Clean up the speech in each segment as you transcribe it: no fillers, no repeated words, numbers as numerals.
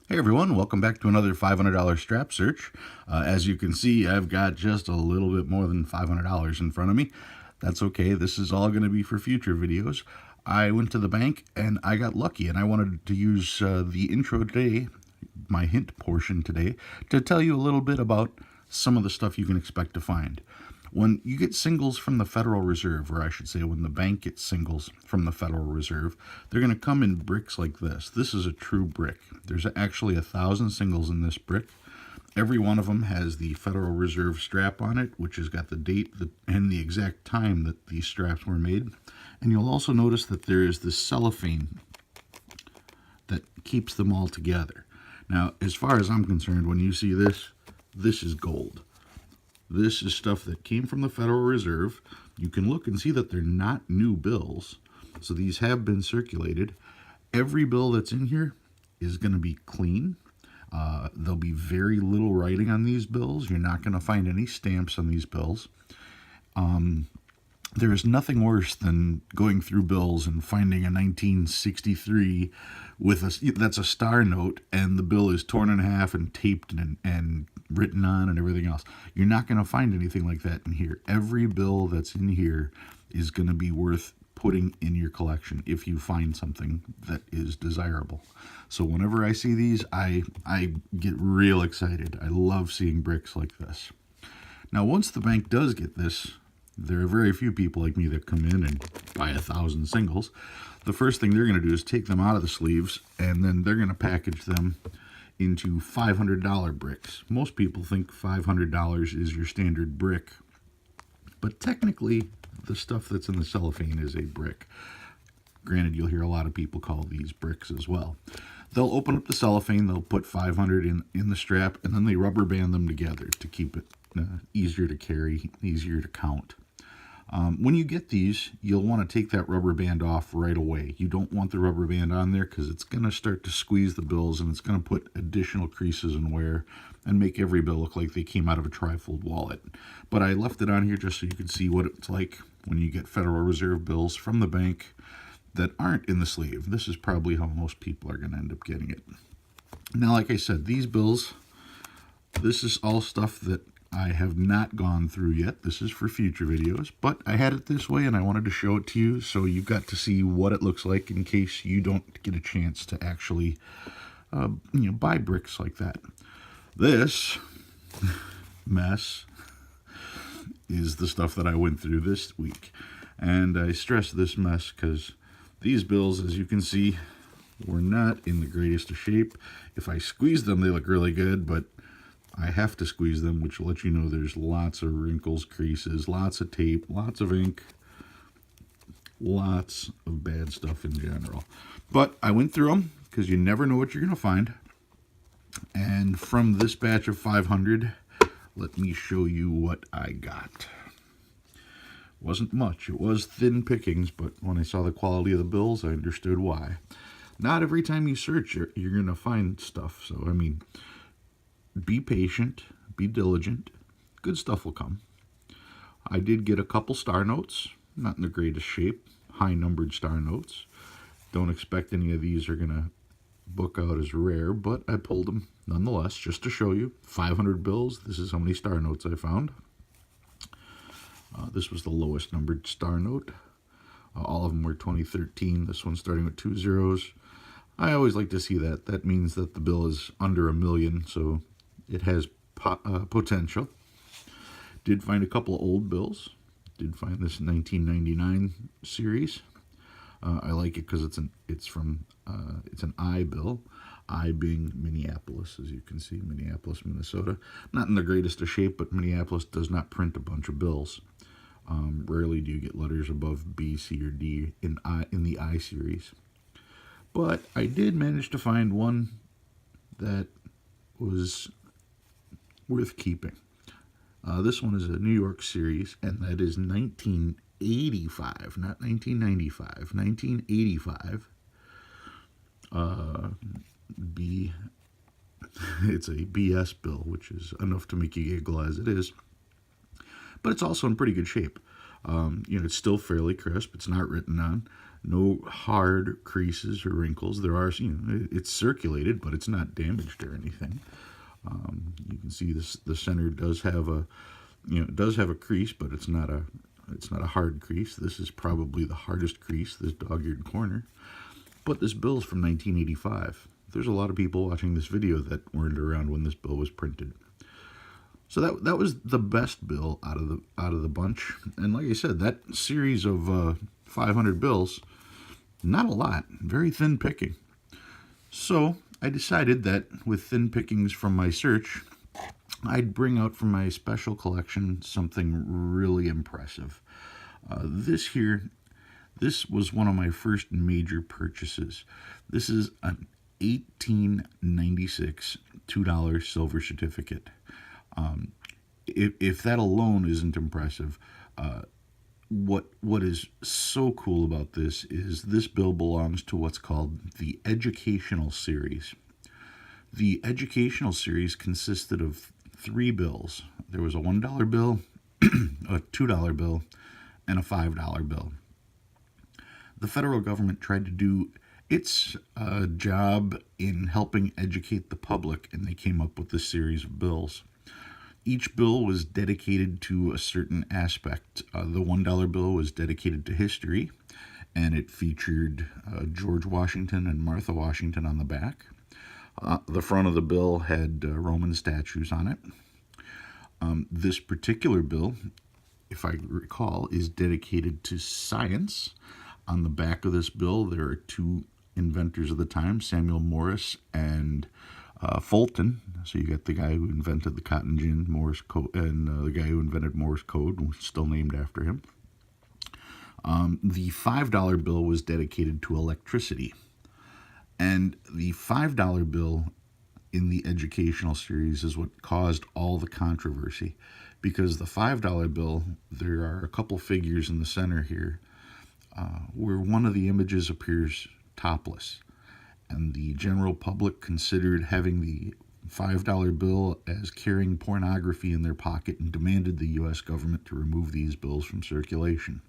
Hey everyone, welcome back to another $500 strap search. As you can see, I've got just a little bit more than $500 in front of me. That's okay, this is all going to be for future videos. I went to the bank and I got lucky, and I wanted to use the intro today, my hint portion today, to tell you a little bit about some of the stuff you can expect to find. When you get singles from the Federal Reserve, or I should say when the bank gets singles from the Federal Reserve, they're going to come in bricks like this. This is a true brick. There's actually 1,000 singles in this brick. Every one of them has the Federal Reserve strap on it, which has got the date and the exact time that these straps were made. And you'll also notice that there is this cellophane that keeps them all together. Now, as far as I'm concerned, when you see this, this is gold. This is stuff that came from the Federal Reserve. You can look and see that they're not new bills. So these have been circulated. Every bill that's in here is going to be clean. There'll be very little writing on these bills. You're not going to find any stamps on these bills. There is nothing worse than going through bills and finding a 1963 with that's a star note, and the bill is torn in half and taped and written on and everything else. You're not going to find anything like that in here. Every bill that's in here is going to be worth putting in your collection if you find something that is desirable. So whenever I see these, I get real excited. I love seeing bricks like this. Now, once the bank does get this, there are very few people like me that come in and buy 1,000 singles. The first thing they're going to do is take them out of the sleeves, and then they're going to package them into $500 bricks. Most people think $500 is your standard brick, but technically the stuff that's in the cellophane is a brick. Granted, you'll hear a lot of people call these bricks as well. They'll open up the cellophane, they'll put 500 in the strap, and then they rubber band them together to keep it easier to carry, easier to count. When you get these, you'll want to take that rubber band off right away. You don't want the rubber band on there because it's going to start to squeeze the bills, and it's going to put additional creases and wear and make every bill look like they came out of a trifold wallet. But I left it on here just so you can see what it's like when you get Federal Reserve bills from the bank that aren't in the sleeve. This is probably how most people are going to end up getting it. Now, like I said, these bills, this is all stuff that I have not gone through yet. This is for future videos, but I had it this way and I wanted to show it to you so you got to see what it looks like in case you don't get a chance to actually buy bricks like that. This mess is the stuff that I went through this week, and I stress this mess because these bills, as you can see, were not in the greatest of shape. If I squeeze them, they look really good, but I have to squeeze them, which will let you know there's lots of wrinkles, creases, lots of tape, lots of ink, lots of bad stuff in general. But I went through them because you never know what you're going to find. And from this batch of 500, let me show you what I got. Wasn't much. It was thin pickings, but when I saw the quality of the bills, I understood why. Not every time you search, you're going to find stuff. So, I mean, be patient, be diligent. Good stuff will come. I did get a couple star notes, not in the greatest shape, high numbered star notes. Don't expect any of these are going to book out as rare, but I pulled them nonetheless just to show you. 500 bills, this is how many star notes I found. This was the lowest numbered star note. All of them were 2013. This one starting with 2 zeros. I always like to see that. That means that the bill is under $1 million, so it has potential. Did find a couple of old bills. Did find this 1999 series. I like it because it's an I bill. I being Minneapolis, as you can see, Minneapolis, Minnesota. Not in the greatest of shape, but Minneapolis does not print a bunch of bills. Rarely do you get letters above B, C, or D in the I series. But I did manage to find one that was worth keeping. This one is a New York series, and that is 1985, not 1995, 1985. It's a BS bill, which is enough to make you giggle as it is. But it's also in pretty good shape. It's still fairly crisp. It's not written on. No hard creases or wrinkles. There are, it's circulated, but it's not damaged or anything. You can see this. The center does have it does have a crease, but it's not a hard crease. This is probably the hardest crease, this dog-eared corner. But this bill's from 1985. There's a lot of people watching this video that weren't around when this bill was printed. So that was the best bill out of the bunch. And like I said, that series of 500 bills, not a lot, very thin picking. So I decided that with thin pickings from my search, I'd bring out from my special collection something really impressive. This was one of my first major purchases. This is an 1896 $2 silver certificate. If that alone isn't impressive, what is so cool about this bill belongs to what's called the Educational Series. The Educational Series consisted of 3 bills. There was a $1 bill, a $2 bill, and a $5 bill. The federal government tried to do its job in helping educate the public, and they came up with this series of bills. Each bill was dedicated to a certain aspect. The $1 bill was dedicated to history, and it featured George Washington and Martha Washington on the back. The front of the bill had Roman statues on it. This particular bill, if I recall, is dedicated to science. On the back of this bill, there are 2 inventors of the time, Samuel Morse and Fulton. So you got the guy who invented the cotton gin, Morse code, and the guy who invented Morse code, still named after him. The $5 bill was dedicated to electricity. And the $5 bill in the Educational Series is what caused all the controversy. Because the $5 bill, there are a couple figures in the center here where one of the images appears topless. And the general public considered having the $5 bill as carrying pornography in their pocket and demanded the U.S. government to remove these bills from circulation.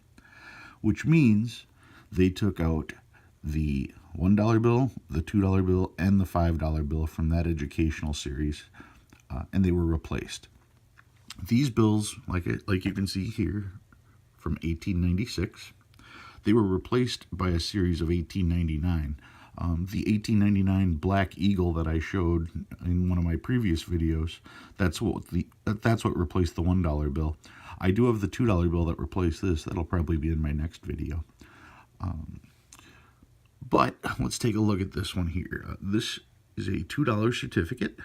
Which means they took out the $1 bill, the $2 bill, and the $5 bill from that Educational Series, and they were replaced. These bills, like you can see here, from 1896, they were replaced by a series of 1899. The 1899 Black Eagle that I showed in one of my previous videos, that's what replaced the $1 bill. I do have the $2 bill that replaced this. That'll probably be in my next video. But let's take a look at this one here. This is a $2 certificate.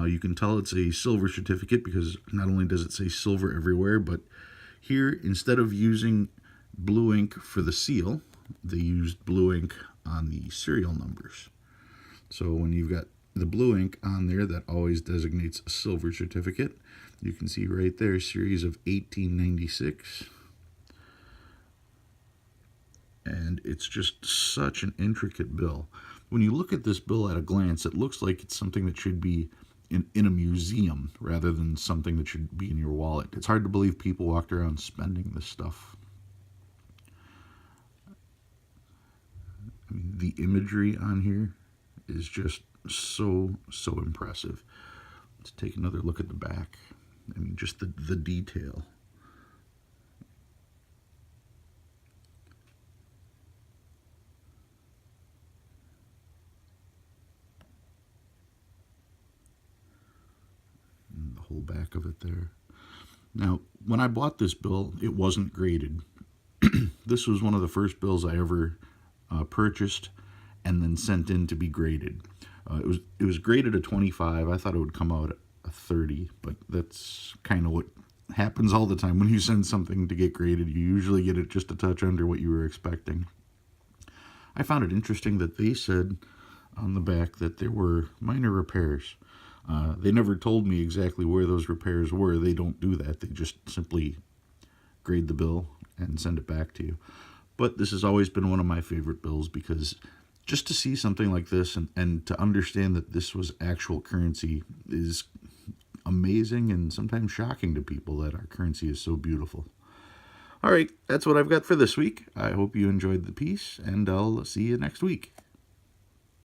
You can tell it's a silver certificate because not only does it say silver everywhere, but here, instead of using blue ink for the seal, they used blue ink on the serial numbers. So when you've got the blue ink on there, that always designates a silver certificate. You can see right there, series of 1896. And it's just such an intricate bill. When you look at this bill at a glance, it looks like it's something that should be in a museum rather than something that should be in your wallet. It's hard to believe people walked around spending this stuff. I mean, the imagery on here is just so impressive. Let's take another look at the back. I mean, just the detail. And the whole back of it there. Now, when I bought this bill, it wasn't graded. This was one of the first bills I ever purchased and then sent in to be graded. It was graded a 25. I thought it would come out at a 30, but that's kind of what happens all the time. When you send something to get graded, you usually get it just a touch under what you were expecting. I found it interesting that they said on the back that there were minor repairs. They never told me exactly where those repairs were. They don't do that. They just simply grade the bill and send it back to you. But this has always been one of my favorite bills because just to see something like this and to understand that this was actual currency is amazing and sometimes shocking to people that our currency is so beautiful. All right, that's what I've got for this week. I hope you enjoyed the piece, and I'll see you next week.